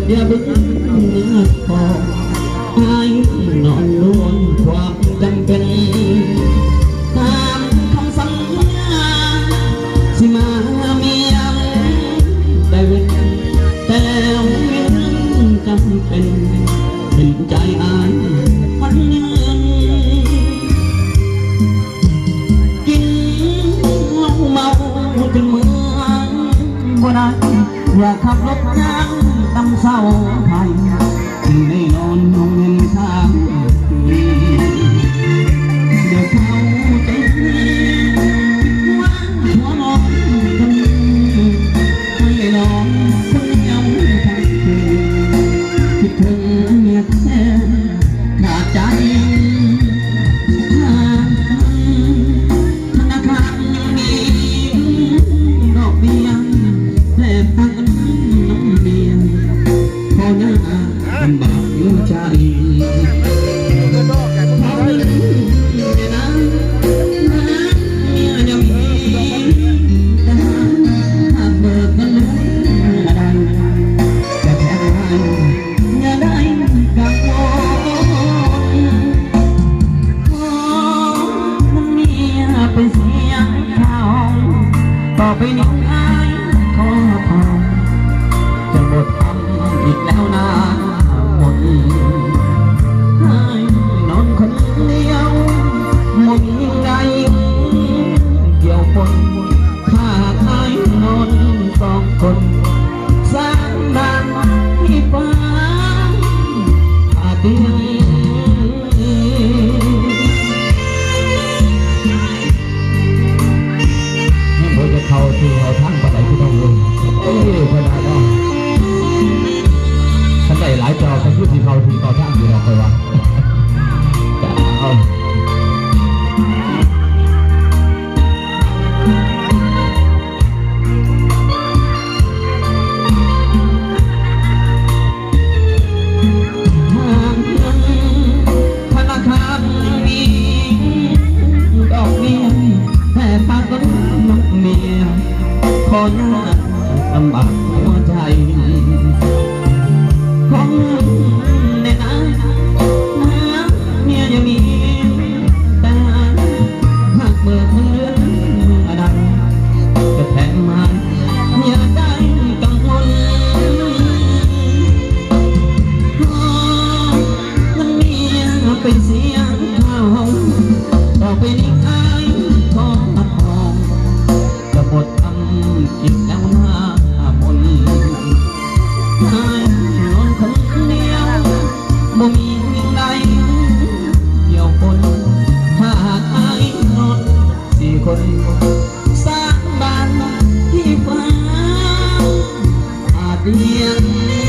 ดอย่าบึ้งพอให้นอนล้วนความจำเป็นตามคำสัญญาสิมาเมียได้เว้นแต่แล้วเว้นจำเป็นเห็นใจอายมันเงินกินเหล้าเมาจนเมื่อยบ่ได้อย่าขับรถย่างตำเศร้าไทยไม่นอนนอนเห็นทางเดี๋ยวเขาจะว่าหัวนอนกันไม่นอนคนเดียวทั้งคืนคิดถึงเมียแท้ขาดใจธนาคารมีดอกเบี้ยแทบพังน้ำเมียพอหน้าลำบากหัวใจเป็นเสียงข่าวต่อไปนี้อายขอพรจะหมดคำอีกแล้วนะหมดให้นอนคนเดียวหมดใจเกี่ยวคนถ้าอายนอนสองคนสร้างบ้านที่ฟ้าอาเดียงเขาที่เขาทั้งปะไหนที่ต้องลงพนักงานฉันได้หลายจอฉันพูดที่เขาที่เขาทั้งอยู่เราเคยว่าจะเอาธนาคารมีดอกเบี้ยแค่ปากก็น้ำเมียขอหน้าลำบากหัวใจของในนั้นเมียยังมีแต่หากเบิกเงินดังจะแถมมาอย่าได้กังวลมันเมียเป็นเสียงข้าวต่อไปนี้อายขอมาพองจะหมดคำอีกแล้วนะมนอายนอนคนเดียวบ่มีใดเกี่ยวคนถ้าหากอายนอนสี่คนสร้างบ้านที่ฟ้าอาเดียง